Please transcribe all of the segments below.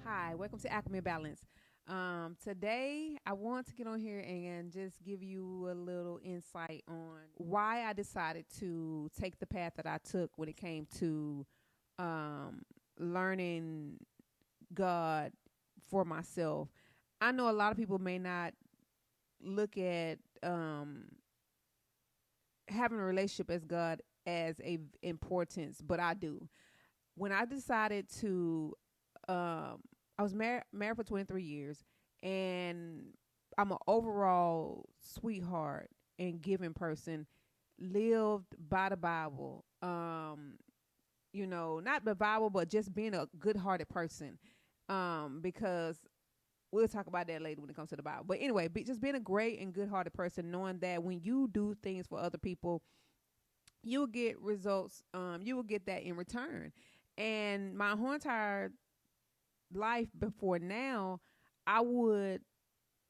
Hi, welcome to Alchemy Balance. Today, I want to get on here and just give you a little insight on why I decided to take the path that I took when it came to um, learning God for myself. I know a lot of people may not look at having a relationship as God as a importance, but I do. When I decided to um I was married for 23 years, and I'm an overall sweetheart and giving person, lived by the Bible. Not the Bible, but just being a good-hearted person. Because we'll talk about that later when it comes to the Bible. But anyway, just being a great and good-hearted person, knowing that when you do things for other people, you will get results. You will get that in return. And my whole entire life before now, I would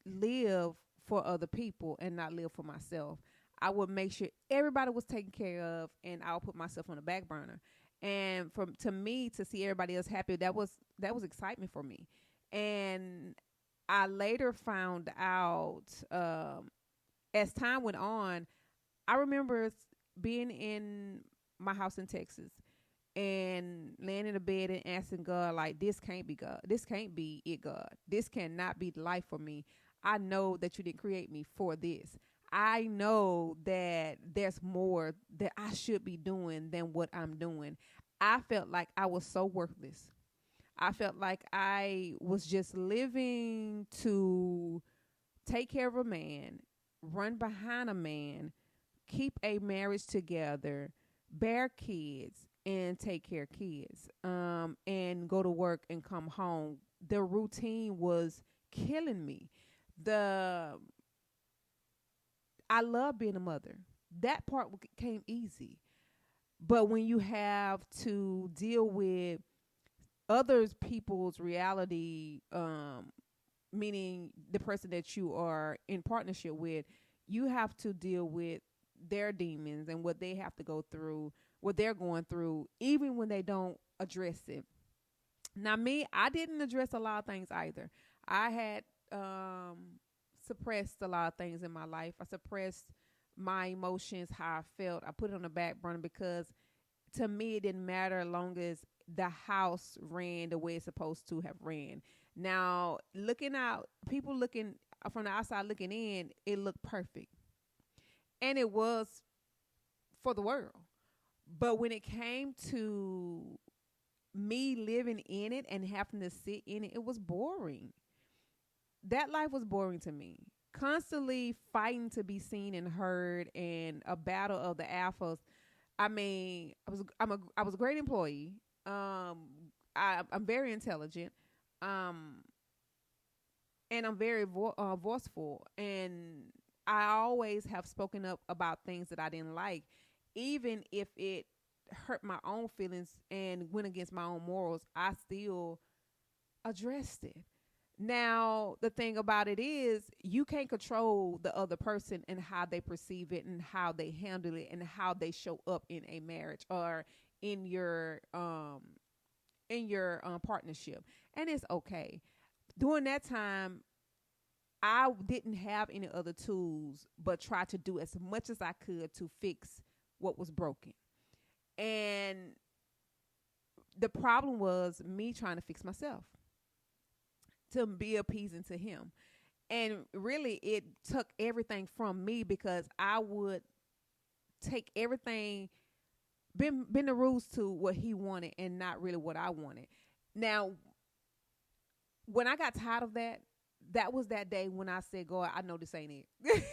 live for other people and not live for myself. I would make sure everybody was taken care of, and I'll put myself on the back burner. And from to me to see everybody else happy, that was excitement for me. And I later found out, as time went on, I remember being in my house in Texas and laying in the bed and asking God, like, this can't be God. This can't be it, God. This cannot be life for me. I know that you didn't create me for this. I know that there's more that I should be doing than what I'm doing. I felt like I was so worthless. I felt like I was just living to take care of a man, run behind a man, keep a marriage together, bear kids, and take care of kids, and go to work and come home. The routine was killing me. The I love being a mother. That part came easy. But when you have to deal with others people's reality, meaning the person that you are in partnership with, you have to deal with their demons and what they have to go through, what they're going through, even when they don't address it. Now, me, I didn't address a lot of things either. I had suppressed a lot of things in my life. I suppressed my emotions, how I felt. I put it on the back burner because to me, it didn't matter as long as the house ran the way it's supposed to have ran. Now, looking out, people looking from the outside looking in, it looked perfect. And it was for the world. But when it came to me living in it and having to sit in it, it was boring. That life was boring to me. Constantly fighting to be seen and heard, and a battle of the alphas. I mean, I was a great employee. I'm very intelligent. Um, and I'm very voiceful, and I always have spoken up about things that I didn't like, even if it hurt my own feelings and went against my own morals. I still addressed it. Now, the thing about it is, you can't control the other person and how they perceive it and how they handle it and how they show up in a marriage or in your partnership, and it's okay. During that time, I didn't have any other tools but try to do as much as I could to fix what was broken. And the problem was me trying to fix myself to be appeasing to him. And really, it took everything from me because I would take everything, bend the rules to what he wanted and not really what I wanted. Now, when I got tired of that, that was that day when I said, God, I know this ain't it.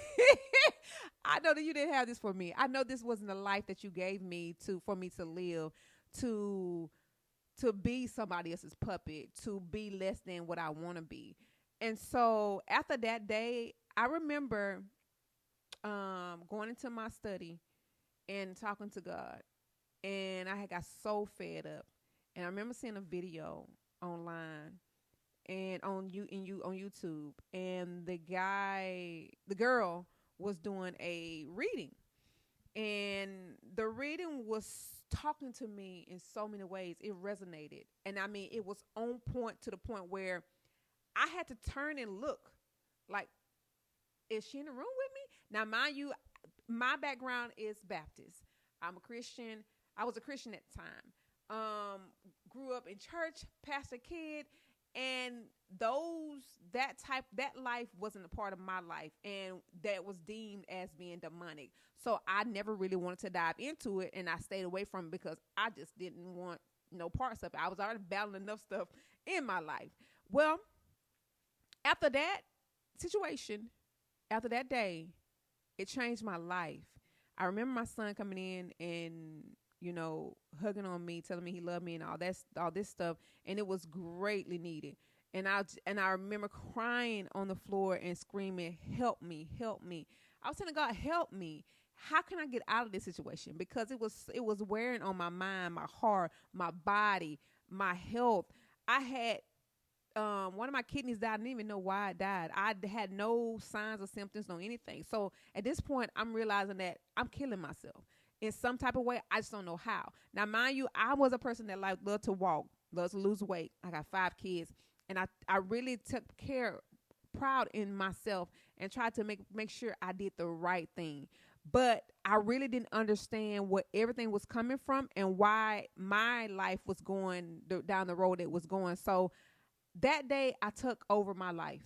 I know that you didn't have this for me. I know this wasn't the life that you gave me to for me to live, to be somebody else's puppet, to be less than what I want to be. And so after that day, I remember going into my study and talking to God. And I had got so fed up. And I remember seeing a video online and on YouTube, and the girl was doing a reading, and the reading was talking to me in so many ways. It resonated. And I mean, it was on point to the point where I had to turn and look like, is she in the room with me? Now, mind you, my background is Baptist. I'm a Christian. I was a Christian at the time. Grew up in church, pastor kid, and that life wasn't a part of my life, and that was deemed as being demonic. So I never really wanted to dive into it, and I stayed away from it because I just didn't want no parts of it. I was already battling enough stuff in my life. Well, after that situation, after that day, it changed my life. I remember my son coming in and, hugging on me, telling me he loved me and all this stuff. And it was greatly needed. And I remember crying on the floor and screaming, help me, help me. I was telling God, help me. How can I get out of this situation? Because it was wearing on my mind, my heart, my body, my health. I had one of my kidneys died. I didn't even know why it died. I had no signs or symptoms, no anything. So at this point, I'm realizing that I'm killing myself in some type of way. I just don't know how. Now, mind you, I was a person that loved to walk, loved to lose weight. I got 5 kids, and I really took proud in myself and tried to make sure I did the right thing. But I really didn't understand what everything was coming from and why my life was going down the road it was going. So that day, I took over my life.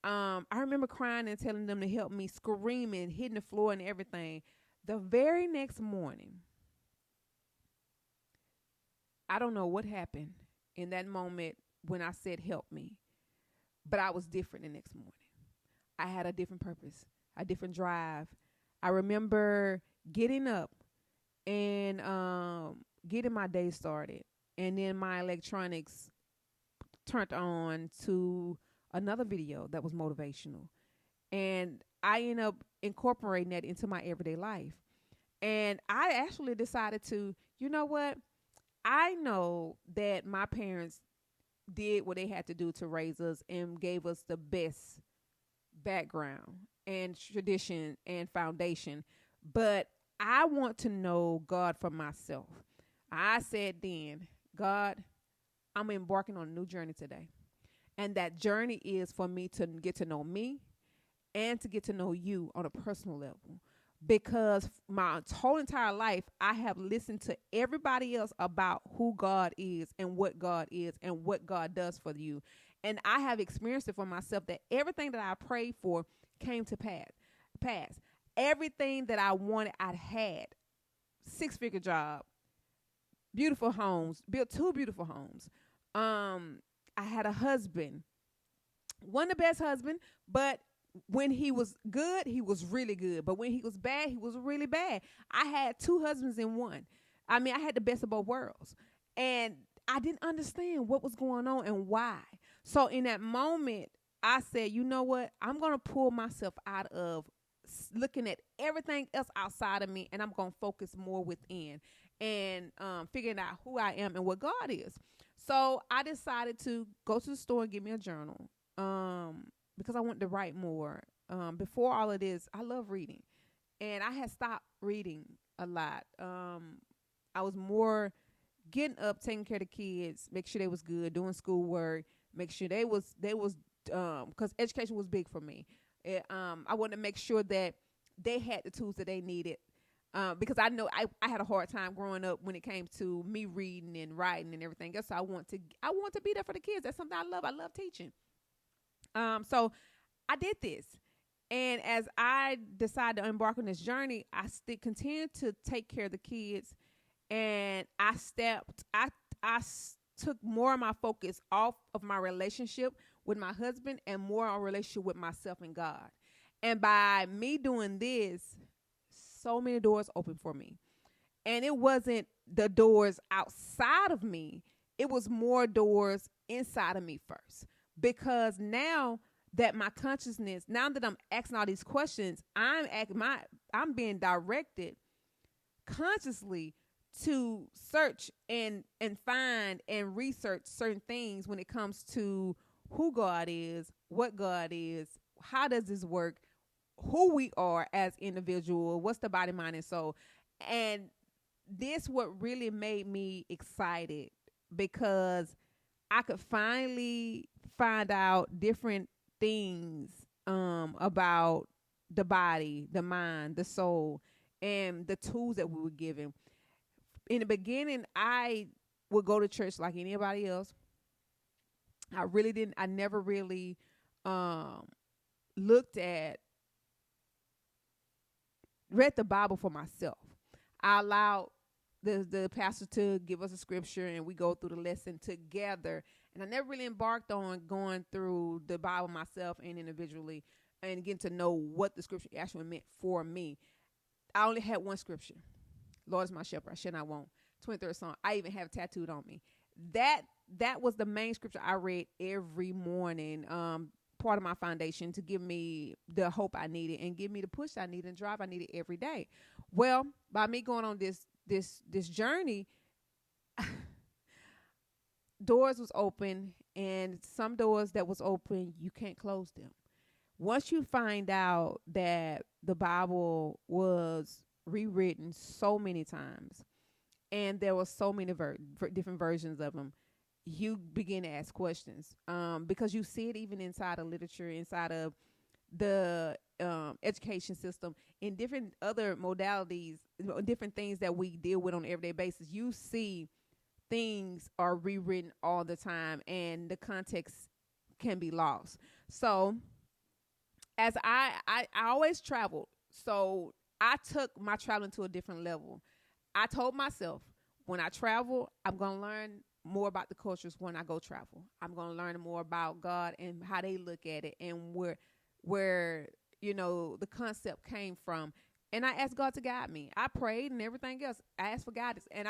I remember crying and telling them to help me, screaming, hitting the floor and everything. The very next morning, I don't know what happened in that moment when I said help me, but I was different the next morning. I had a different purpose, a different drive. I remember getting up and getting my day started, and then my electronics turned on to another video that was motivational. And I ended up incorporating that into my everyday life. And I actually decided to, you know what? I know that my parents did what they had to do to raise us and gave us the best background and tradition and foundation. But I want to know God for myself. I said then, God, I'm embarking on a new journey today. And that journey is for me to get to know me and to get to know you on a personal level. Because my whole entire life, I have listened to everybody else about who God is and what God does for you. And I have experienced it for myself that everything that I prayed for came to pass. Everything that I wanted, I had. 6-figure job, beautiful homes, built 2 beautiful homes. I had a husband, wasn't the best husband, but when he was good, he was really good. But when he was bad, he was really bad. I had 2 husbands in one. I mean, I had the best of both worlds. And I didn't understand what was going on and why. So in that moment, I said, you know what? I'm going to pull myself out of looking at everything else outside of me, and I'm going to focus more within and figuring out who I am and what God is. So I decided to go to the store and get me a journal because I wanted to write more. Before all of this, I love reading, and I had stopped reading a lot. I was more getting up, taking care of the kids, make sure they was good, doing schoolwork, make sure they was because education was big for me. I wanted to make sure that they had the tools that they needed. Because I know I had a hard time growing up when it came to me reading and writing and everything else. So I want to be there for the kids. That's something I love. I love teaching. So I did this. And as I decided to embark on this journey, I continued to take care of the kids. And I took more of my focus off of my relationship with my husband and more on relationship with myself and God. And by me doing this, so many doors open for me. And it wasn't the doors outside of me. It was more doors inside of me first. Because now that my consciousness, now that I'm asking all these questions, I'm being directed consciously to search and find and research certain things when it comes to who God is, what God is, how does this work, who we are as individual, what's the body, mind, and soul. And this what really made me excited, because I could finally find out different things about the body, the mind, the soul, and the tools that we were given. In the beginning, I would go to church like anybody else. I never really um looked at read the Bible for myself. I allowed the pastor to give us a scripture and we go through the lesson together. And I never really embarked on going through the Bible myself and individually and getting to know what the scripture actually meant for me. I only had one scripture. Lord is my shepherd, I shall not want. 23rd Psalm. I even have it tattooed on me. That was the main scripture I read every morning. Part of my foundation to give me the hope I needed and give me the push I needed and drive I needed every day. Well, by me going on this journey, doors was open, and some doors that was open, you can't close them. Once you find out that the Bible was rewritten so many times and there were so many different versions of them, you begin to ask questions, because you see it even inside of literature, inside of the education system, in different other modalities, different things that we deal with on an everyday basis. You see things are rewritten all the time, and the context can be lost. So as I always traveled, so I took my traveling to a different level. I told myself, when I travel, I'm going to learn more about the cultures. When I go travel, I'm going to learn more about God and how they look at it, and where the concept came from. And I asked God to guide me. I prayed and everything else. I asked for guidance, and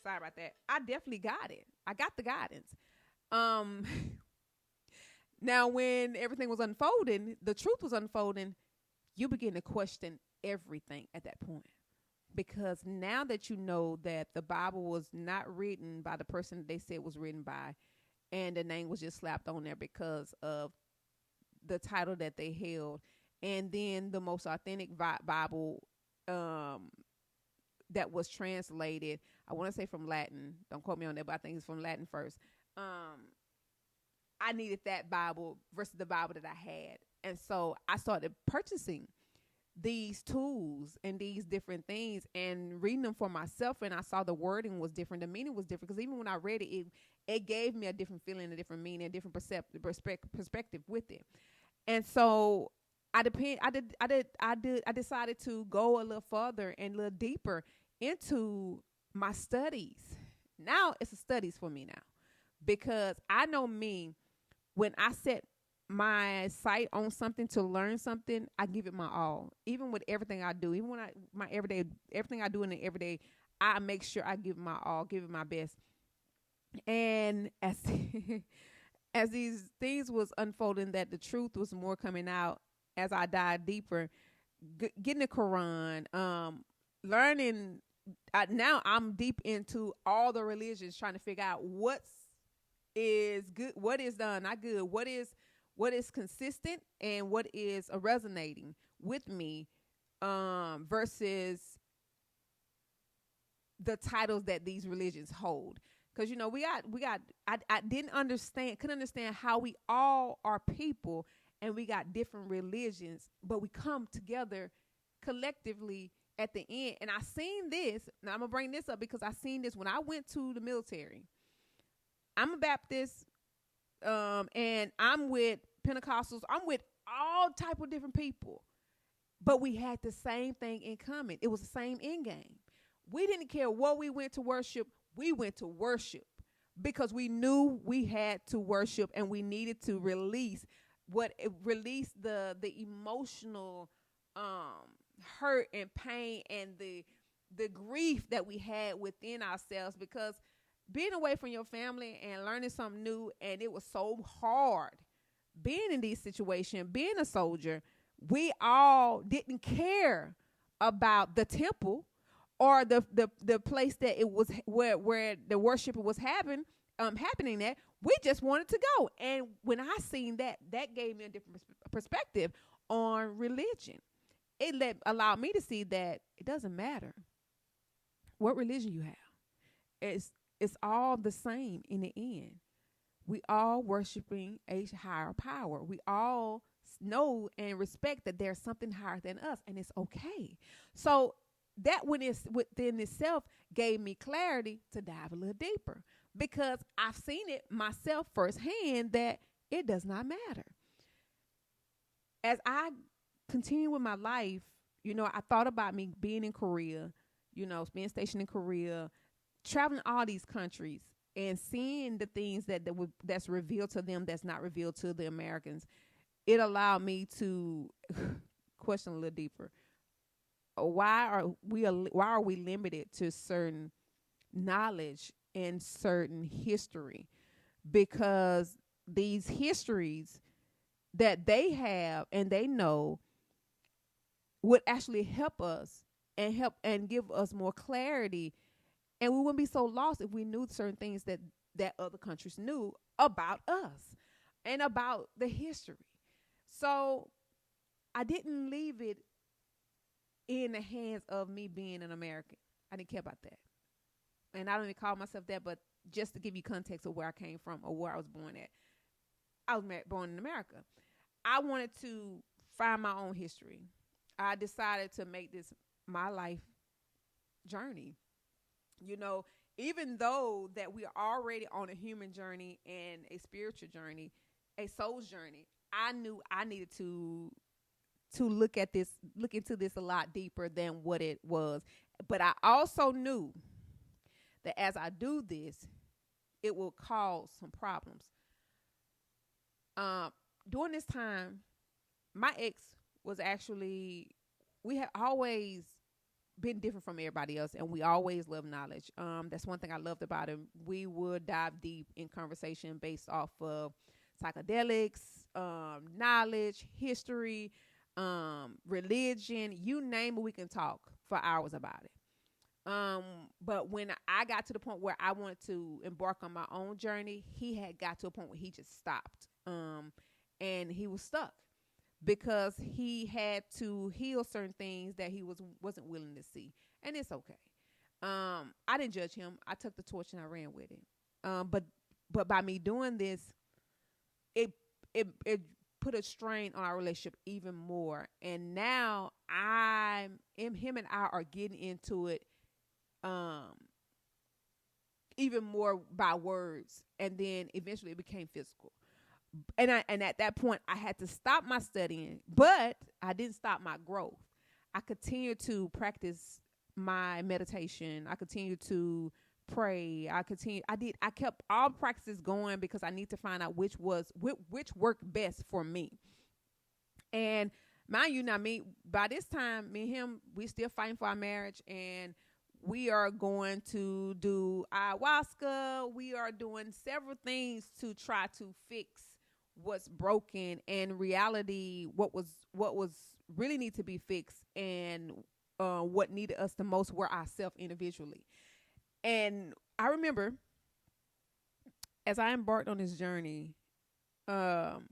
sorry about that, I definitely got it. I got the guidance. Now when everything was unfolding, the truth was unfolding, you begin to question everything at that point. Because now that you know that the Bible was not written by the person they said was written by, and the name was just slapped on there because of the title that they held, and then the most authentic Bible that was translated, I want to say from Latin. Don't quote me on that, but I think it's from Latin first. I needed that Bible versus the Bible that I had. And so I started purchasing these tools and these different things and reading them for myself, and I saw the wording was different, the meaning was different, because even when I read it, it gave me a different feeling, a different meaning, a different perspective with it. And so I decided to go a little further and a little deeper into my studies. Now it's a studies for me now, because I know me, when I set my sight on something to learn something, I give it my all. Even with everything I do, even when everything I do in the everyday, I make sure I give it my all, give it my best. And as as these things was unfolding, that the truth was more coming out as I dive deeper, getting the Quran, learning. Now I'm deep into all the religions, trying to figure out what is good, what is not good, what is consistent, and what is resonating with me, versus the titles that these religions hold. Because I couldn't understand how we all are people and we got different religions, but we come together collectively at the end. And I seen this. Now I'm gonna bring this up because I seen this when I went to the military. I'm a Baptist, and I'm with Pentecostals. I'm with all type of different people, but we had the same thing in common. It was the same end game. We didn't care what we went to worship. We went to worship because we knew we had to worship, and we needed to release the emotional hurt and pain and the grief that we had within ourselves, because being away from your family and learning something new, and it was so hard being in these situations, being a soldier. We all didn't care about the temple or the place that it was where the worship was happening at. We just wanted to go. And when I seen that gave me a different perspective on religion. It allowed me to see that it doesn't matter what religion you have. It's all the same in the end. We all worshiping a higher power. We all know and respect that there's something higher than us, and it's okay. So that when it's within itself gave me clarity to dive a little deeper, because I've seen it myself firsthand that it does not matter. As I continue with my life, I thought about me being in Korea, being stationed in Korea, traveling all these countries and seeing the things that's revealed to them that's not revealed to the Americans. It allowed me to question a little deeper. Why are we limited to certain knowledge and certain history? Because these histories that they have and they know would actually help us and give us more clarity, and we wouldn't be so lost if we knew certain things that other countries knew about us and about the history. So I didn't leave it in the hands of me being an American. I didn't care about that. And I don't even call myself that, but just to give you context of where I came from or where I was born at. I was born in America. I wanted to find my own history. I decided to make this my life journey. Even though that we are already on a human journey and a spiritual journey, a soul's journey, I knew I needed to look into this a lot deeper than what it was. But I also knew that as I do this, it will cause some problems. During this time, my ex was actually, we had always been different from everybody else, and we always loved knowledge. That's one thing I loved about him. We would dive deep in conversation based off of psychedelics, knowledge, history, religion, you name it, we can talk for hours about it. But when I got to the point where I wanted to embark on my own journey, he had got to a point where he just stopped. And he was stuck because he had to heal certain things that he wasn't willing to see. And it's okay. I didn't judge him. I took the torch and I ran with it. But by me doing this, it put a strain on our relationship even more. And now him and I are getting into it even more by words, and then eventually it became physical. And at that point I had to stop my studying, but I didn't stop my growth. I continued to practice my meditation. I continued to pray. I kept all practices going because I need to find out which worked best for me. And mind you, by this time, me and him, we still fighting for our marriage, and we are going to do ayahuasca. We are doing several things to try to fix what's broken, and reality, what was really need to be fixed, and what needed us the most were ourselves individually. And I remember as I embarked on this journey, and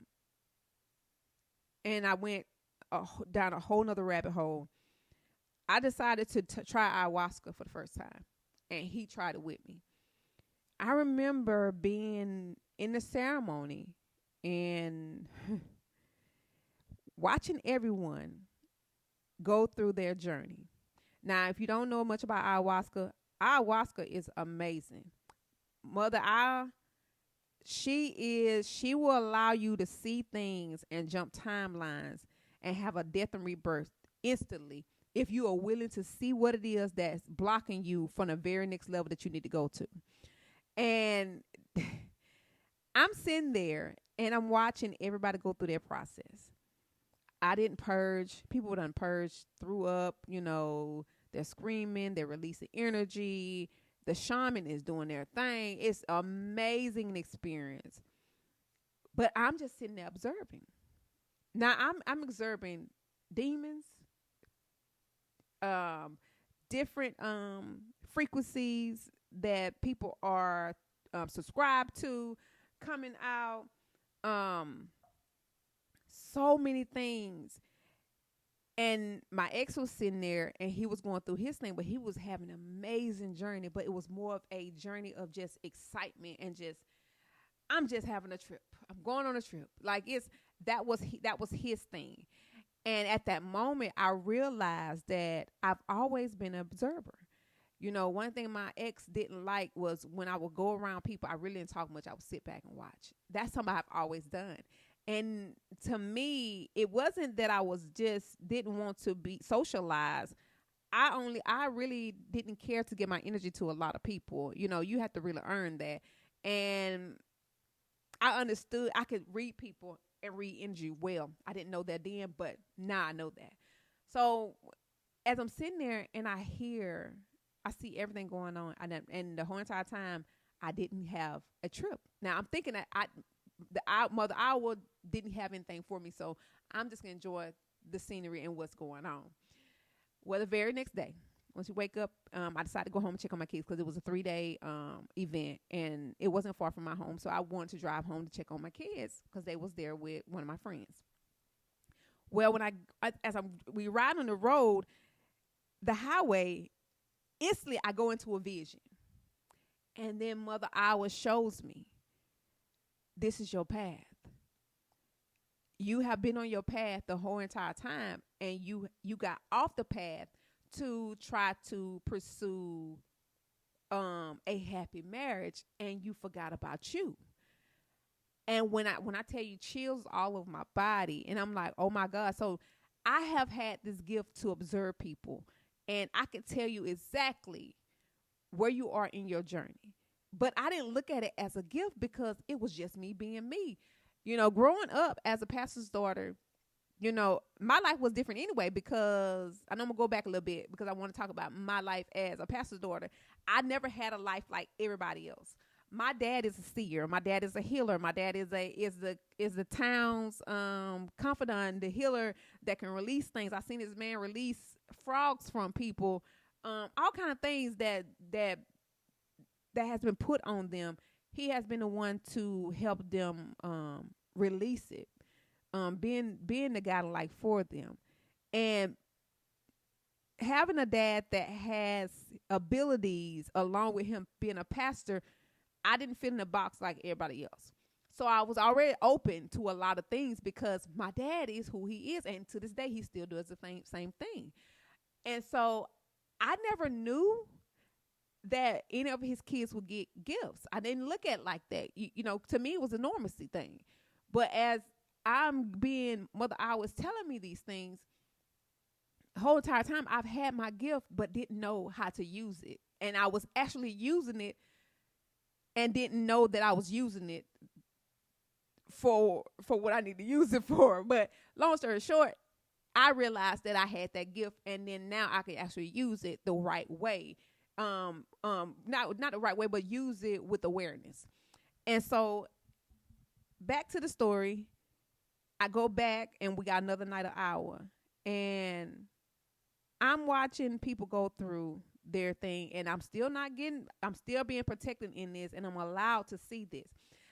I went down a whole nother rabbit hole, I decided to try ayahuasca for the first time, and he tried it with me. I remember being in the ceremony and watching everyone go through their journey. Now, if you don't know much about ayahuasca is amazing. Mother she will allow you to see things and jump timelines and have a death and rebirth instantly if you are willing to see what it is that's blocking you from the very next level that you need to go to. And I'm sitting there and I'm watching everybody go through their process. I didn't purge. People done purged, threw up, they're screaming, they're releasing energy. The shaman is doing their thing. It's an amazing experience. But I'm just sitting there observing. Now I'm observing demons, different frequencies that people are subscribed to coming out, so many things. And my ex was sitting there and he was going through his thing, but he was having an amazing journey. But it was more of a journey of just excitement and just, I'm just having a trip. I'm going on a trip. Like that was his thing. And at that moment, I realized that I've always been an observer. You know, one thing my ex didn't like was when I would go around people, I really didn't talk much. I would sit back and watch. That's something I've always done. And to me, it wasn't that I was just didn't want to be socialized. I really didn't care to give my energy to a lot of people. You know, you have to really earn that. And I understood I could read people and read energy well. I didn't know that then, but now I know that. So as I'm sitting there and I see everything going on, and the whole entire time I didn't have a trip. Now I'm thinking that Mother Owl didn't have anything for me, so I'm just gonna enjoy the scenery and what's going on. Well, the very next day, once you wake up, I decided to go home and check on my kids because it was a 3-day event and it wasn't far from my home. So I wanted to drive home to check on my kids because they was there with one of my friends. Well, when we ride on the road, the highway, instantly I go into a vision. And then Mother Owl shows me, this is your path. You have been on your path the whole entire time, and you got off the path to try to pursue a happy marriage, and you forgot about you. And when I tell you chills all over my body, and I'm like, oh my God. So I have had this gift to observe people, and I can tell you exactly where you are in your journey. But I didn't look at it as a gift because it was just me being me. You know, growing up as a pastor's daughter, you know, my life was different anyway because I know I'm going to go back a little bit because I want to talk about my life as a pastor's daughter. I never had a life like everybody else. My dad is a seer. My dad is a healer. My dad is the town's confidant, the healer that can release things. I've seen this man release frogs from people, all kind of things that has been put on them. He has been the one to help them release it, being the guy like for them. And having a dad that has abilities along with him being a pastor, I didn't fit in a box like everybody else. So I was already open to a lot of things because my dad is who he is. And to this day, he still does the same thing. And so I never knew that any of his kids would get gifts. I didn't look at it like that. You know, to me, it was a normacy thing. But as Mother Owl was telling me these things, the whole entire time I've had my gift, but didn't know how to use it. And I was actually using it and didn't know that I was using it for what I need to use it for. But long story short, I realized that I had that gift, and then now I can actually use it the right way. Not the right way, but use it with awareness. And so back to the story, I go back and we got another night of hour, and I'm watching people go through their thing, and I'm still being protected in this, and I'm allowed to see this,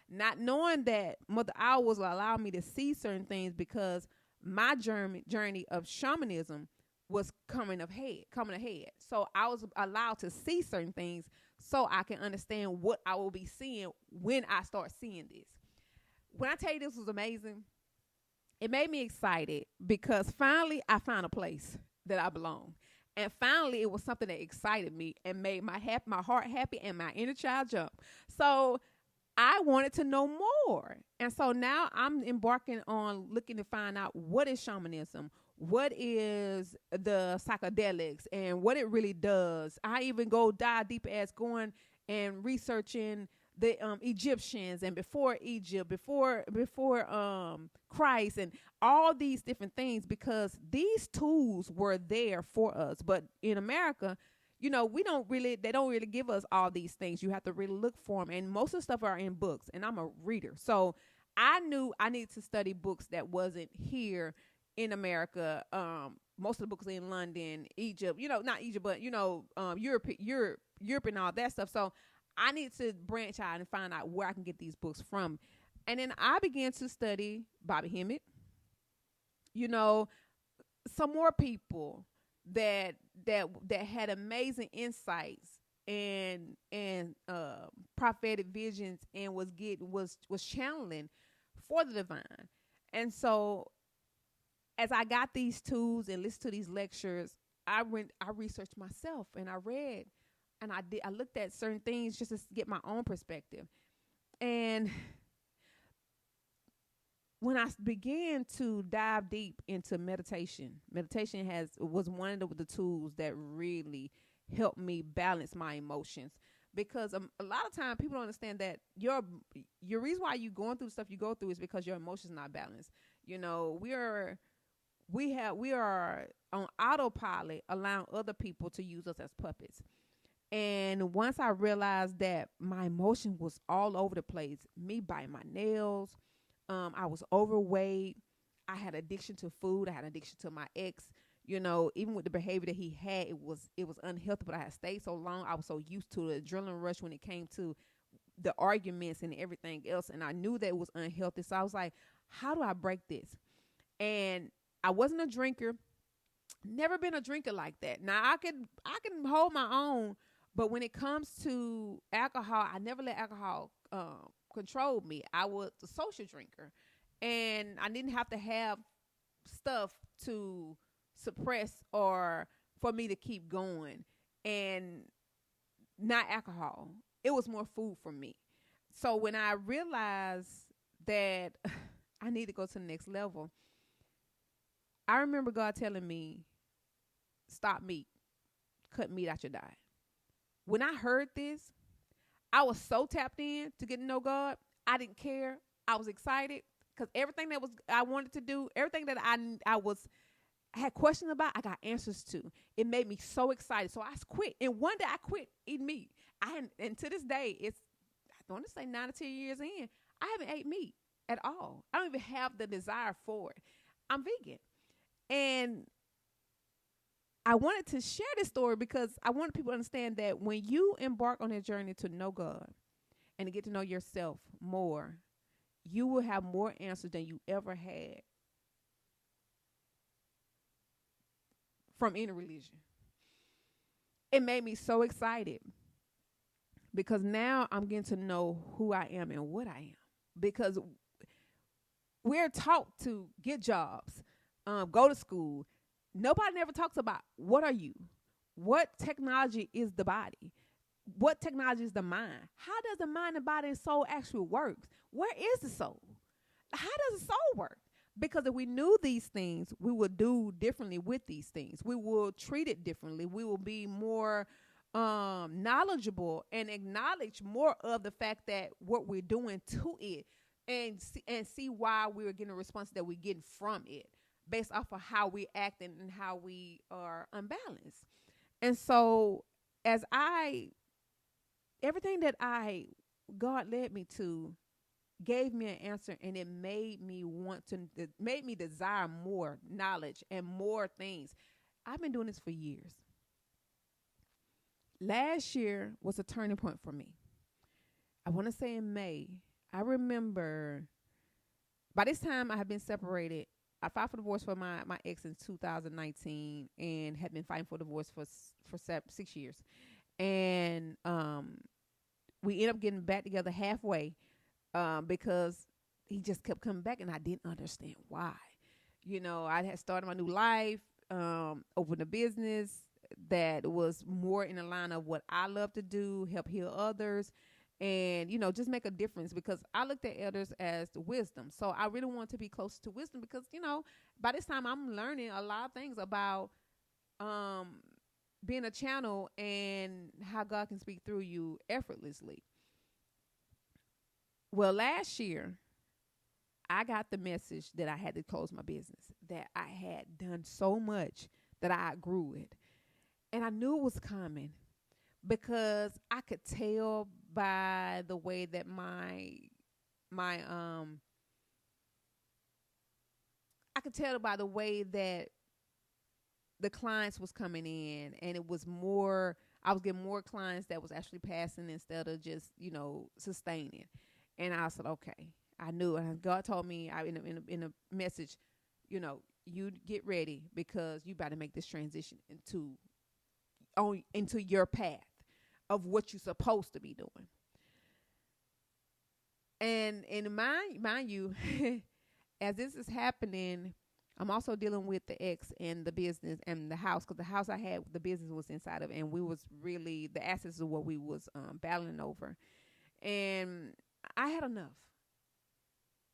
not knowing that Mother Owl was allowing me to see certain things because my journey of shamanism was coming ahead. So I was allowed to see certain things so I can understand what I will be seeing when I start seeing this. When I tell you this was amazing, it made me excited because finally I found a place that I belong. And finally it was something that excited me and made my heart happy and my inner child jump. So I wanted to know more. And so now I'm embarking on looking to find out what is shamanism, what is the psychedelics, and what it really does. I even dive deep as going and researching the Egyptians and before Egypt, before Christ, and all these different things, because these tools were there for us. But in America, you know, they don't really give us all these things. You have to really look for them. And most of the stuff are in books, and I'm a reader. So I knew I needed to study books that wasn't here in America. Most of the books are in London, Egypt, not Egypt, but, Europe and all that stuff. So I need to branch out and find out where I can get these books from. And then I began to study Bobby Hemmett, some more people that had amazing insights and prophetic visions and was channeling for the divine. And so as I got these tools and listened to these lectures, I researched myself and I read and I looked at certain things just to get my own perspective. And when I began to dive deep into meditation was one of the tools that really helped me balance my emotions. Because a lot of time people don't understand that your reason why you going through the stuff you go through is because your emotions not balanced. You know, we are on autopilot, allowing other people to use us as puppets. And once I realized that my emotion was all over the place, me biting my nails, I was overweight, I had addiction to food, I had addiction to my ex. You know, even with the behavior that he had, it was unhealthy. But I had stayed so long, I was so used to the adrenaline rush when it came to the arguments and everything else, and I knew that it was unhealthy. So I was like, how do I break this? And I wasn't a drinker, never been a drinker like that. Now I can hold my own, but when it comes to alcohol, I never let alcohol control me. I was a social drinker, and I didn't have to have stuff to suppress or for me to keep going. And not alcohol, it was more food for me. So when I realized that I need to go to the next level, I remember God telling me, stop meat, cut meat out your diet. When I heard this, I was so tapped in to get to know God. I didn't care. I was excited because everything that I wanted to do, everything that I had questions about, I got answers to. It made me so excited. So I quit. And one day I quit eating meat. And to this day, I want to say 9 or 10 years in, I haven't ate meat at all. I don't even have the desire for it. I'm vegan. And I wanted to share this story because I want people to understand that when you embark on a journey to know God and to get to know yourself more, you will have more answers than you ever had from any religion. It made me so excited because now I'm getting to know who I am and what I am. Because we're taught to get jobs, go to school. Nobody never talks about what are you? What technology is the body? What technology is the mind? How does the mind and body and soul actually work? Where is the soul? How does the soul work? Because if we knew these things, we would do differently with these things. We will treat it differently. We will be more knowledgeable and acknowledge more of the fact that what we're doing to it and see why we're getting a response that we're getting from it based off of how we act and how we are unbalanced. And so everything that God led me to gave me an answer, and it made me desire more knowledge and more things. I've been doing this for years. Last year was a turning point for me. I want to say in May. I remember by this time I had been separated. I filed for divorce for my ex in 2019 and had been fighting for divorce for 6 years. And we ended up getting back together halfway. Because he just kept coming back and I didn't understand why. You know, I had started my new life, opened a business that was more in the line of what I love to do, help heal others, and, you know, just make a difference because I looked at elders as the wisdom. So I really want to be close to wisdom because, you know, by this time I'm learning a lot of things about being a channel and how God can speak through you effortlessly. Well, last year, I got the message that I had to close my business, that I had done so much that I outgrew it. And I knew it was coming because I could tell by the way that I could tell by the way that the clients was coming in, and it was more, I was getting more clients that was actually passing instead of just, you know, sustaining. And I said, okay, I knew it. And God told me in a message, you know, you get ready because you about to make this transition into your path of what you're supposed to be doing. And mind you, as this is happening, I'm also dealing with the ex and the business and the house, because the house I had, the business was inside of, and we was really, the assets of what we was battling over. And I had enough.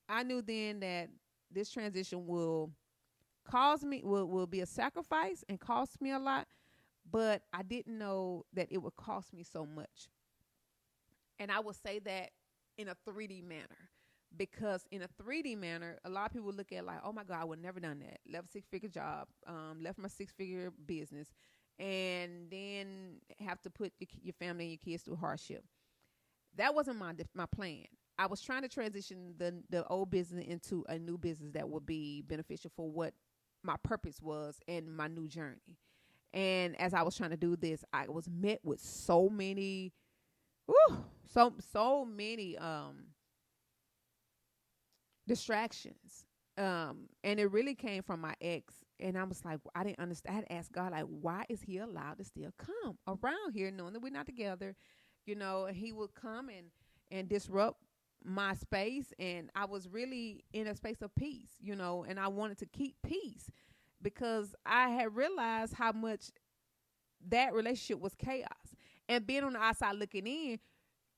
I knew then that this transition will will be a sacrifice and cost me a lot, but I didn't know that it would cost me so much. And I will say that in a 3D manner, because in a 3D manner, a lot of people look at like, oh my God, I would never done that. Left a 6-figure job, left my 6-figure business, and then have to put your family and your kids through hardship. That wasn't my plan. I was trying to transition the old business into a new business that would be beneficial for what my purpose was and my new journey. And as I was trying to do this, I was met with so many, so many distractions. And it really came from my ex. And I was like, I didn't understand. I had asked God, like, why is he allowed to still come around here knowing that we're not together? You know, and he would come and disrupt my space. And I was really in a space of peace, you know, and I wanted to keep peace because I had realized how much that relationship was chaos. And being on the outside looking in,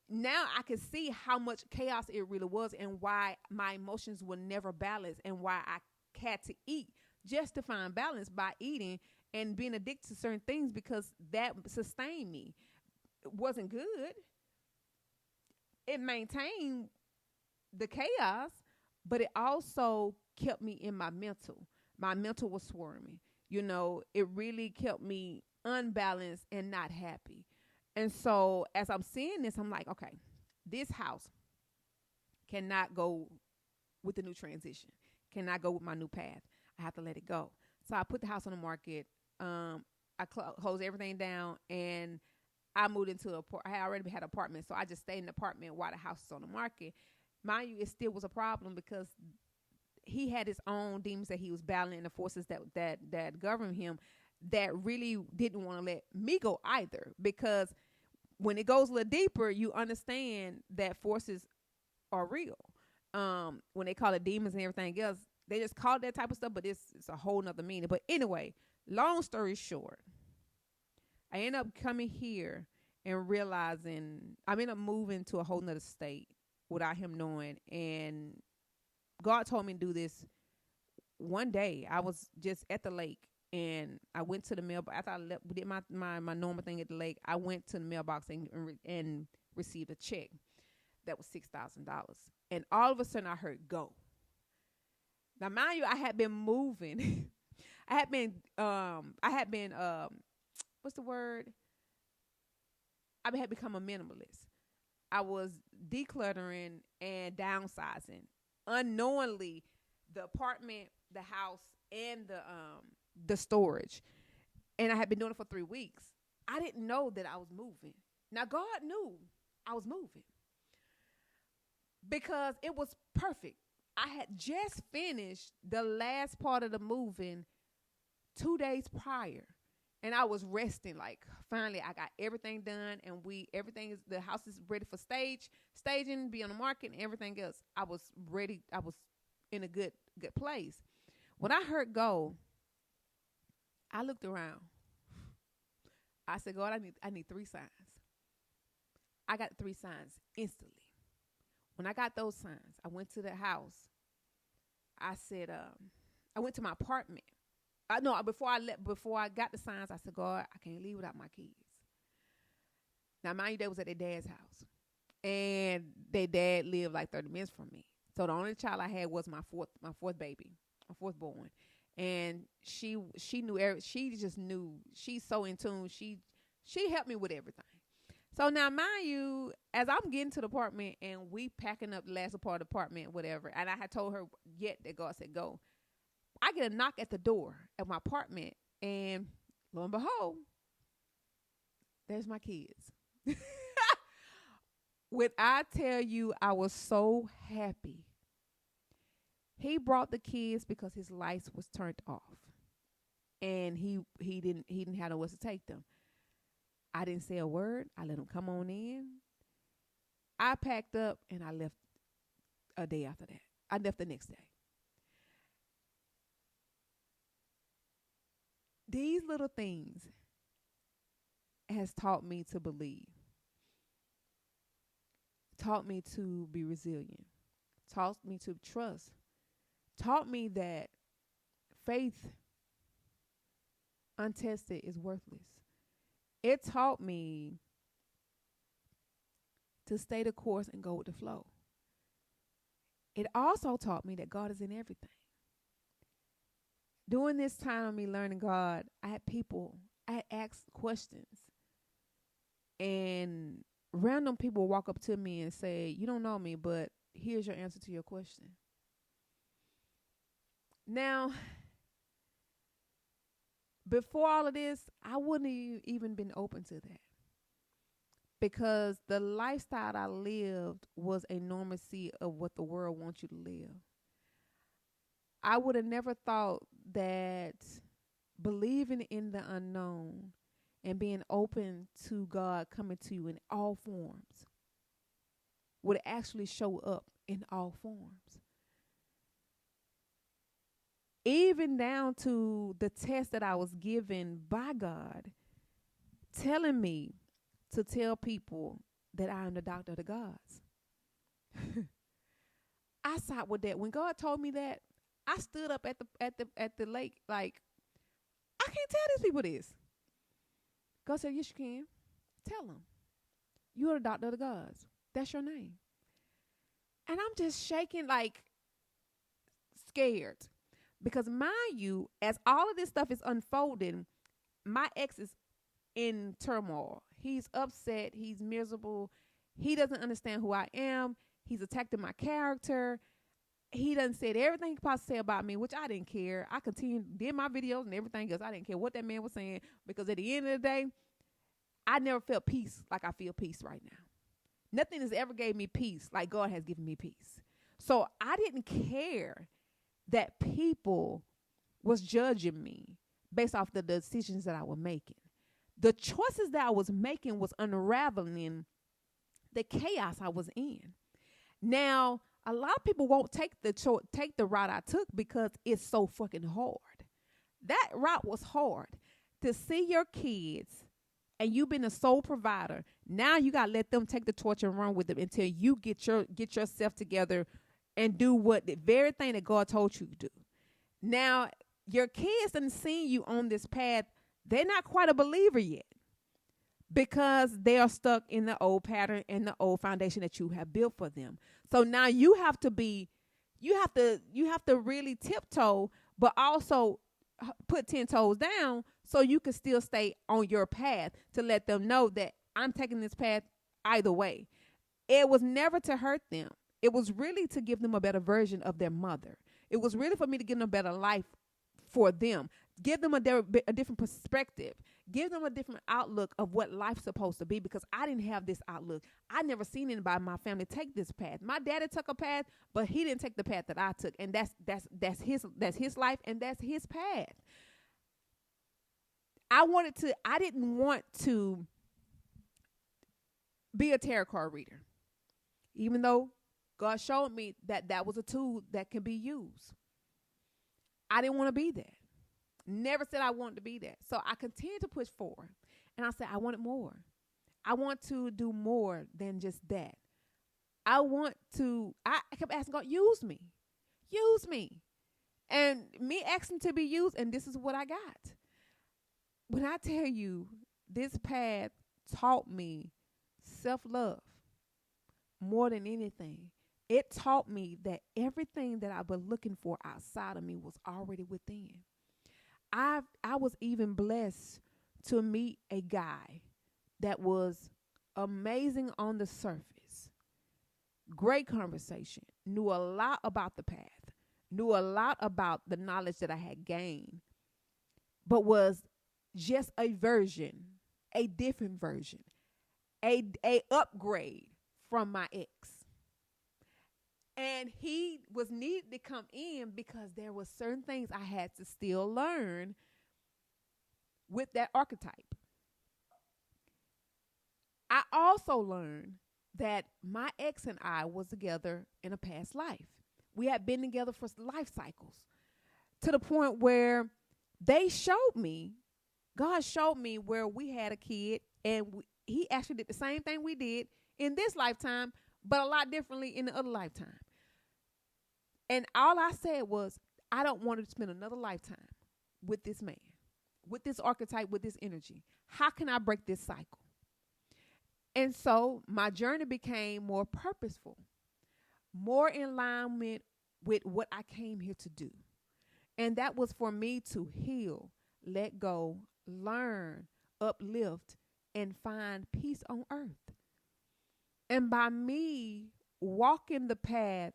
now I can see how much chaos it really was and why my emotions were never balanced and why I had to eat just to find balance by eating and being addicted to certain things because that sustained me. It wasn't good. It maintained the chaos, but it also kept me in my mental. My mental was swarming. You know, it really kept me unbalanced and not happy. And so as I'm seeing this, I'm like, okay, this house cannot go with the new transition, cannot go with my new path. I have to let it go. So I put the house on the market. I closed everything down and I moved into I had already had an apartment. So I just stayed in the apartment while the house was on the market. Mind you, it still was a problem because he had his own demons that he was battling, the forces that govern him that really didn't want to let me go either, because when it goes a little deeper, you understand that forces are real. When they call it demons and everything else, they just call it that type of stuff, but it's a whole nother meaning. But anyway, long story short, I ended up coming here and realizing I ended up moving to a whole nother state without him knowing. And God told me to do this one day. I was just at the lake and I went to the mailbox. After I did my normal thing at the lake, I went to the mailbox and received a check that was $6,000. And all of a sudden I heard go. Now, mind you, I had been moving. I had been, what's the word? I had become a minimalist. I was decluttering and downsizing. Unknowingly, the apartment, the house, and the storage. And I had been doing it for 3 weeks. I didn't know that I was moving. Now, God knew I was moving because it was perfect. I had just finished the last part of the moving 2 days prior. And I was resting, like, finally, I got everything done, and the house is ready for staging, be on the market, and everything else. I was ready. I was in a good place. When I heard go, I looked around. I said, God, I need 3 signs. I got 3 signs instantly. When I got those signs, I went to the house. I said, I went to my apartment. Before I got the signs, I said, God, I can't leave without my kids. Now, mind you, they was at their dad's house. And their dad lived like 30 minutes from me. So the only child I had was my fourth baby, my fourth born. And she knew, she just knew, she's so in tune. She helped me with everything. So now, mind you, as I'm getting to the apartment and we packing up the last part of the apartment, whatever, and I had told her yet that God said go, I get a knock at the door of my apartment, and lo and behold, there's my kids. When I tell you I was so happy, He brought the kids because his lights was turned off, and he didn't have nowhere to take them. I didn't say a word. I let them come on in. I packed up and I left a day after that. I left the next day. These little things has taught me to believe, taught me to be resilient, taught me to trust, taught me that faith untested is worthless. It taught me to stay the course and go with the flow. It also taught me that God is in everything. During this time of me learning God, I had asked questions, and random people walk up to me and say, "You don't know me, but here's your answer to your question." Now, before all of this, I wouldn't have even been open to that, because the lifestyle I lived was a normacy of what the world wants you to live. I would have never thought that believing in the unknown and being open to God coming to you in all forms would actually show up in all forms. Even down to the test that I was given by God, telling me to tell people that I am the doctor of the gods. I sat with that. When God told me that, I stood up at the lake like, I can't tell these people this. God said, yes, you can. Tell them. You're the doctor of the gods. That's your name. And I'm just shaking, like scared. Because mind you, as all of this stuff is unfolding, my ex is in turmoil. He's upset. He's miserable. He doesn't understand who I am. He's attacking my character. He done said everything he could possibly say about me, which I didn't care. I continued, did my videos and everything else. I didn't care what that man was saying, because at the end of the day, I never felt peace like I feel peace right now. Nothing has ever gave me peace like God has given me peace. So I didn't care that people was judging me based off the decisions that I was making. The choices that I was making was unraveling the chaos I was in. Now, a lot of people won't take the route I took because it's so fucking hard. That route was hard. To see your kids, and you've been a sole provider, now you gotta let them take the torch and run with it until you get yourself together and do what the very thing that God told you to do. Now, your kids done seen you on this path. They're not quite a believer yet, because they are stuck in the old pattern and the old foundation that you have built for them. So now you have to really tiptoe, but also put 10 toes down so you can still stay on your path, to let them know that I'm taking this path either way. It was never to hurt them. It was really to give them a better version of their mother. It was really for me to give them a better life for them. Give them a different perspective. Give them a different outlook of what life's supposed to be, because I didn't have this outlook. I never seen anybody in my family take this path. My daddy took a path, but he didn't take the path that I took, and that's his life, and that's his path. I didn't want to be a tarot card reader, even though God showed me that was a tool that can be used. I didn't want to be that. Never said I wanted to be that. So I continued to push forward. And I said, I wanted more. I want to do more than just that. I kept asking God, use me. Use me. And me asking to be used, and this is what I got. When I tell you, this path taught me self-love more than anything. It taught me that everything that I've been looking for outside of me was already within. I was even blessed to meet a guy that was amazing on the surface. Great conversation. Knew a lot about the path. Knew a lot about the knowledge that I had gained. But was just a different version, a upgrade from my ex. And he was needed to come in because there were certain things I had to still learn with that archetype. I also learned that my ex and I was together in a past life. We had been together for life cycles to the point where they showed me, God showed me where we had a kid, and he actually did the same thing we did in this lifetime, but a lot differently in the other lifetime. And all I said was, I don't want to spend another lifetime with this man, with this archetype, with this energy. How can I break this cycle? And so my journey became more purposeful, more in alignment with what I came here to do. And that was for me to heal, let go, learn, uplift, and find peace on earth. And by me walking the path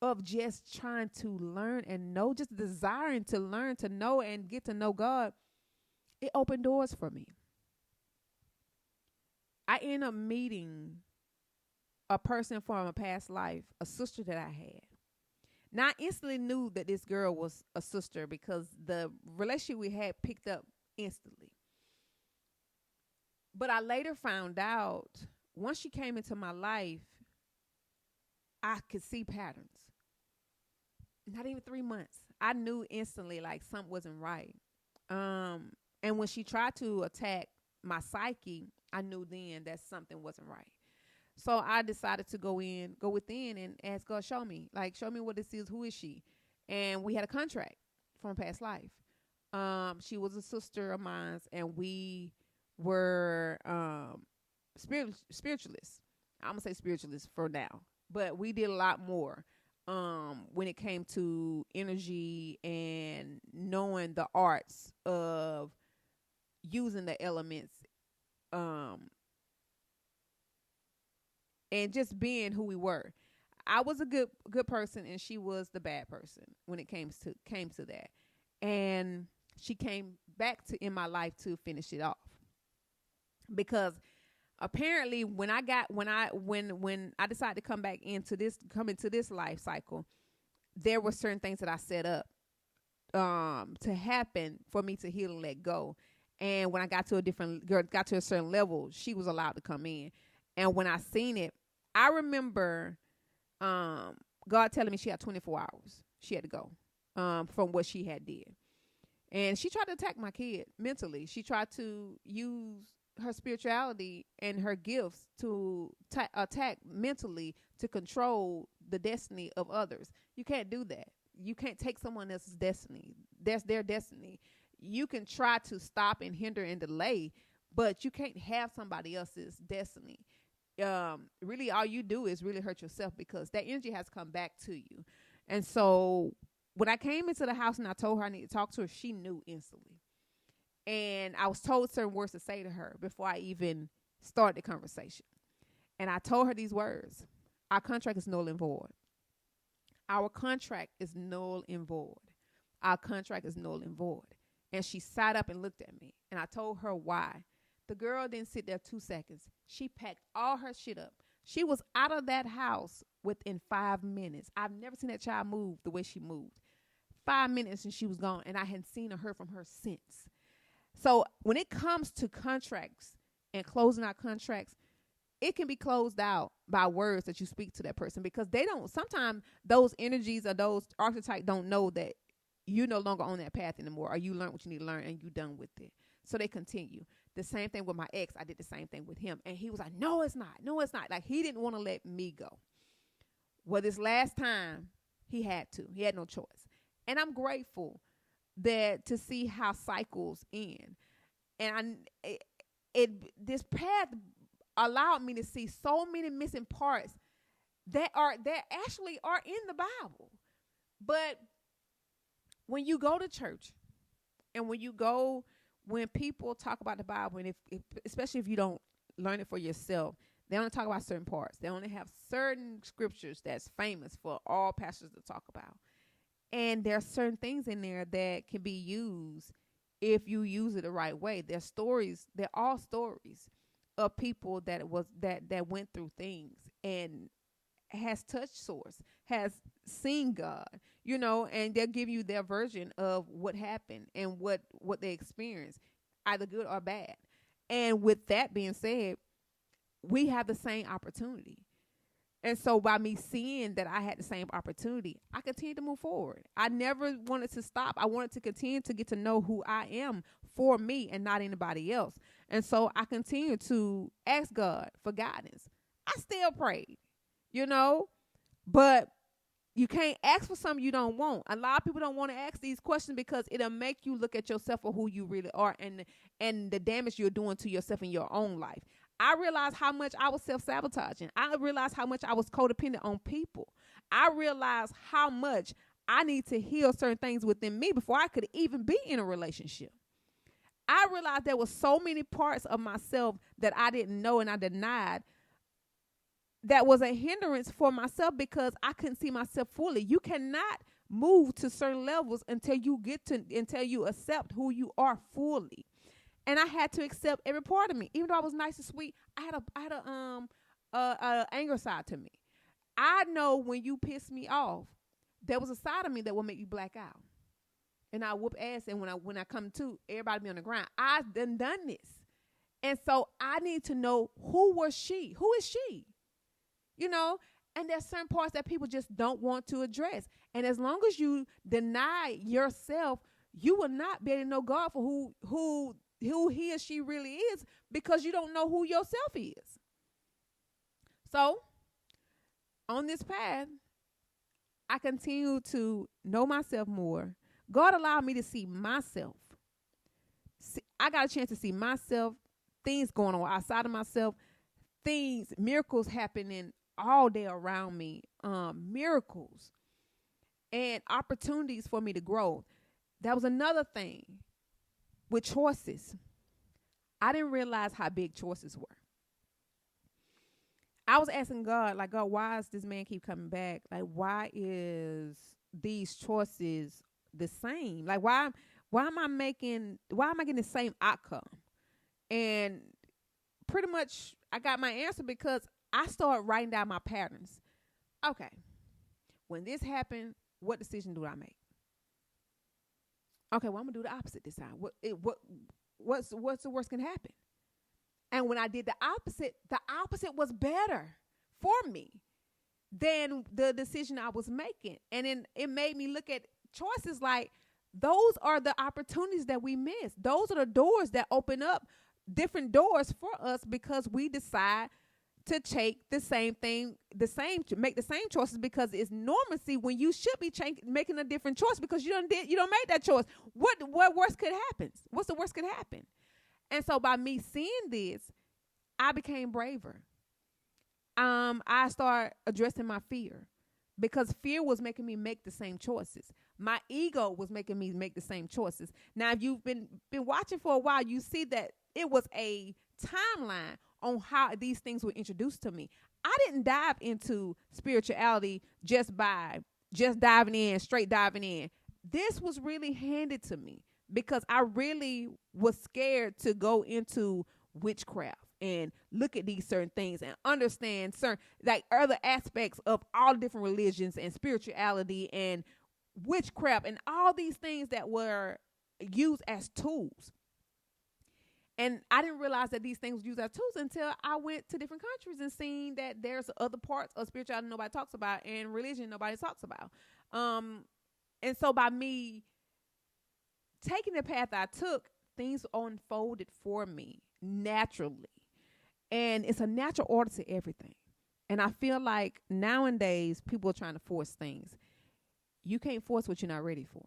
of just trying to learn and know, just desiring to learn, to know, and get to know God, it opened doors for me. I ended up meeting a person from a past life, a sister that I had. Now, I instantly knew that this girl was a sister because the relationship we had picked up instantly. But I later found out, once she came into my life, I could see patterns. Not even 3 months. I knew instantly like something wasn't right. And when she tried to attack my psyche, I knew then that something wasn't right. So I decided to go within and ask God, show me what this is. Who is she? And we had a contract from a past life. She was a sister of mine, and we were spiritualists. I'm going to say spiritualists for now, but we did a lot more when it came to energy and knowing the arts of using the elements and just being who we were. I was a good person, and she was the bad person when it came to that. And she came back in my life to finish it off. Because apparently when I decided to come into this life cycle, there were certain things that I set up to happen for me to heal and let go. And when I got to a certain level, she was allowed to come in. And when I seen it, I remember God telling me she had 24 hours. She had to go from what she had did. And she tried to attack my kid mentally. She tried to use her spirituality and her gifts to attack mentally to control the destiny of others. You can't do that. You can't take someone else's destiny. That's their destiny. You can try to stop and hinder and delay, but you can't have somebody else's destiny. Really all you do is really hurt yourself because that energy has come back to you. And so when I came into the house and I told her I need to talk to her, she knew instantly. And I was told certain words to say to her before I even started the conversation. And I told her these words: our contract is null and void. Our contract is null and void. Our contract is null and void. And she sat up and looked at me. And I told her why. The girl didn't sit there 2 seconds. She packed all her shit up. She was out of that house within 5 minutes. I've never seen that child move the way she moved. 5 minutes and she was gone. And I hadn't seen or heard from her since. So when it comes to contracts and closing out contracts, it can be closed out by words that you speak to that person, because they don't, sometimes those energies or those archetypes don't know that you're no longer on that path anymore, or you learned what you need to learn and you done with it. So they continue. The same thing with my ex. I did the same thing with him. And he was like, no, it's not. No, it's not. Like, he didn't want to let me go. Well, this last time he had to. He had no choice. And I'm grateful that to see how cycles end. And this path allowed me to see so many missing parts that actually are in the Bible. But when you go to church and when people talk about the Bible, and if especially if you don't learn it for yourself, they only talk about certain parts. They only have certain scriptures that's famous for all pastors to talk about. And there are certain things in there that can be used if you use it the right way. They're stories. They're all stories of people that went through things. And has touched source, has seen God, and they'll give you their version of what happened and what they experienced, either good or bad. And with that being said, we have the same opportunity. And so by me seeing that I had the same opportunity, I continued to move forward. I never wanted to stop. I wanted to continue to get to know who I am for me and not anybody else. And so I continued to ask God for guidance. I still prayed, but you can't ask for something you don't want. A lot of people don't want to ask these questions because it'll make you look at yourself for who you really are and the damage you're doing to yourself in your own life. I realized how much I was self-sabotaging. I realized how much I was codependent on people. I realized how much I need to heal certain things within me before I could even be in a relationship. I realized there were so many parts of myself that I didn't know and I denied that was a hindrance for myself because I couldn't see myself fully. You cannot move to certain levels until you accept who you are fully. And I had to accept every part of me. Even though I was nice and sweet, I had a anger side to me. I know when you piss me off, there was a side of me that will make you black out. And I whoop ass, and when I come to, everybody be on the ground. I've done this. And so I need to know who was she? Who is she? And there's certain parts that people just don't want to address. And as long as you deny yourself, you will not be able to know God for who he or she really is because you don't know who yourself is. So on this path, I continue to know myself more. God allowed me to see myself. I got a chance to see myself, things going on outside of myself, miracles happening all day around me, miracles and opportunities for me to grow. That was another thing with choices. I didn't realize how big choices were. I was asking God, like, God, why does this man keep coming back? Like, why is these choices the same? Like, why am I getting the same outcome? And pretty much I got my answer because I started writing down my patterns. Okay, when this happened, what decision do I make? Okay, well, I'm gonna do the opposite this time. What's the worst can happen? And when I did the opposite was better for me than the decision I was making. And then it made me look at choices like those are the opportunities that we miss. Those are the doors that open up different doors for us because we decide to take the same thing, make the same choices because it's normacy when you should be making a different choice because you don't make that choice. What worse could happen? What's the worst could happen? And so by me seeing this, I became braver. I started addressing my fear because fear was making me make the same choices. My ego was making me make the same choices. Now, if you've been watching for a while, you see that it was a timeline on how these things were introduced to me. I didn't dive into spirituality just diving in. This was really handed to me because I really was scared to go into witchcraft and look at these certain things and understand certain like other aspects of all different religions and spirituality and witchcraft and all these things that were used as tools. And I didn't realize that these things were used as tools until I went to different countries and seen that there's other parts of spirituality nobody talks about and religion nobody talks about. And so by me taking the path I took, things unfolded for me naturally. And it's a natural order to everything. And I feel like nowadays people are trying to force things. You can't force what you're not ready for.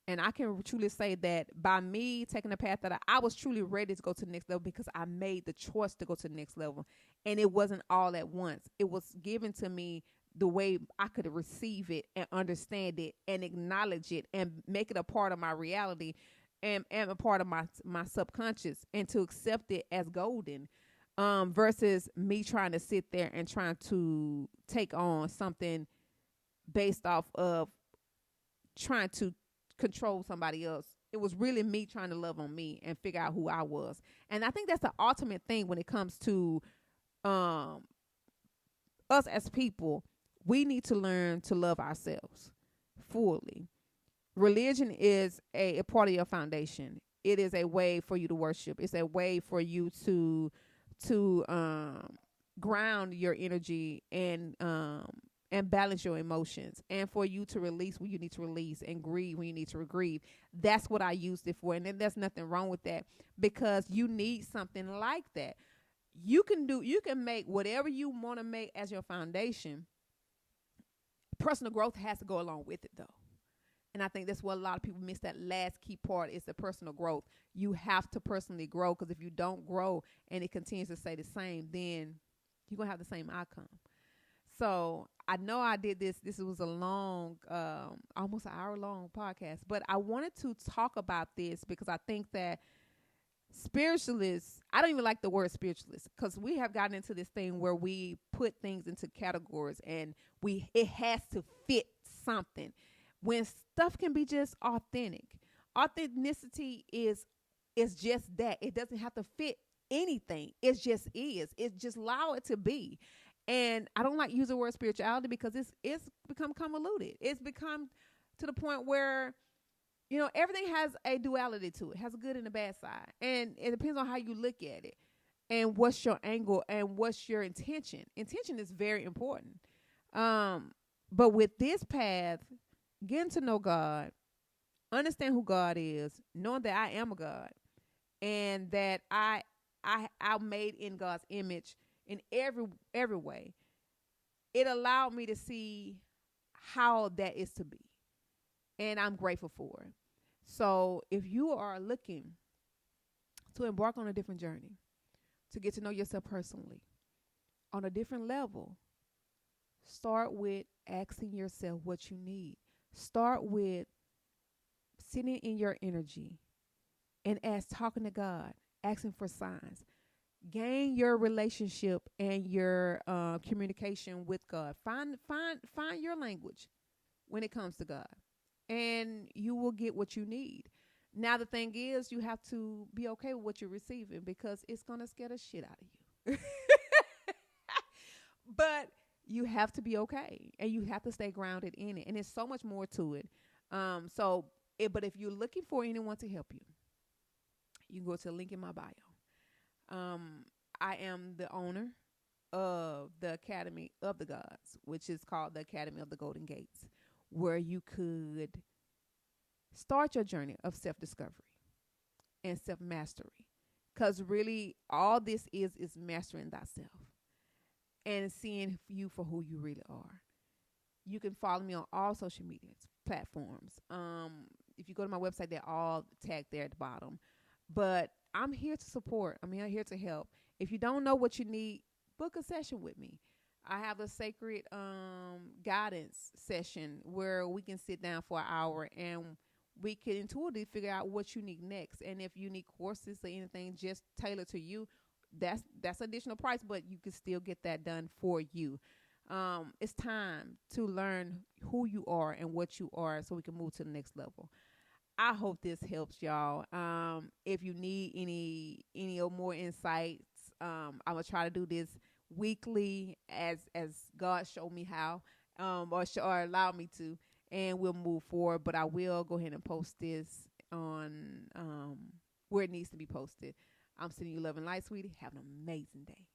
And I can truly say that by me taking the path that I was truly ready to go to the next level because I made the choice to go to the next level. And it wasn't all at once. It was given to me the way I could receive it and understand it and acknowledge it and make it a part of my reality and a part of my subconscious and to accept it as golden versus me trying to sit there and trying to take on something based off of trying to control somebody else. It was really me trying to love on me and figure out who I was. And I think that's the ultimate thing when it comes to us as people, we need to learn to love ourselves fully. Religion is a part of your foundation. It is a way for you to worship. It's a way for you to ground your energy and balance your emotions, and for you to release when you need to release and grieve when you need to grieve. That's what I used it for, and then there's nothing wrong with that, because you need something like that. You can make whatever you want to make as your foundation. Personal growth has to go along with it, though. And I think that's what a lot of people miss. That last key part is the personal growth. You have to personally grow, because if you don't grow and it continues to stay the same, then you're going to have the same outcome. So I know I did this. This was a long, almost an hour-long podcast. But I wanted to talk about this because I think that spiritualists, I don't even like the word spiritualist, because we have gotten into this thing where we put things into categories and it has to fit something, when stuff can be just authentic. Authenticity is just that. It doesn't have to fit anything. It just is. It just allow it to be. And I don't like using the word spirituality, because it's become convoluted. It's become to the point where, everything has a duality to it. It has a good and a bad side. And it depends on how you look at it and what's your angle and what's your intention. Intention is very important. But with this path, getting to know God, understand who God is, knowing that I am a God, and that I'm made in God's image in every way, it allowed me to see how that is to be. And I'm grateful for it. So if you are looking to embark on a different journey, to get to know yourself personally on a different level, start with asking yourself what you need. Start with sitting in your energy and talking to God, asking for signs. Gain your relationship and your communication with God. Find your language when it comes to God, and you will get what you need. Now, the thing is, you have to be okay with what you're receiving, because it's going to scare the shit out of you. But you have to be okay, and you have to stay grounded in it. And there's so much more to it. But if you're looking for anyone to help you, you can go to the link in my bio. I am the owner of the Academy of the Gods, which is called the Academy of the Golden Gates, where you could start your journey of self-discovery and self-mastery. Because really, all this is mastering thyself and seeing you for who you really are. You can follow me on all social media platforms. If you go to my website, they're all tagged there at the bottom. But I'm here to support. I'm here to help. If you don't know what you need, book a session with me. I have a sacred guidance session where we can sit down for an hour and we can intuitively figure out what you need next. And if you need courses or anything just tailored to you, that's additional price, but you can still get that done for you. It's time to learn who you are and what you are, so we can move to the next level. I hope this helps y'all. If you need any more insights, I'm gonna try to do this weekly as God showed me how, or allow me to, and we'll move forward. But I will go ahead and post this on where it needs to be posted. I'm sending you love and light, sweetie. Have an amazing day.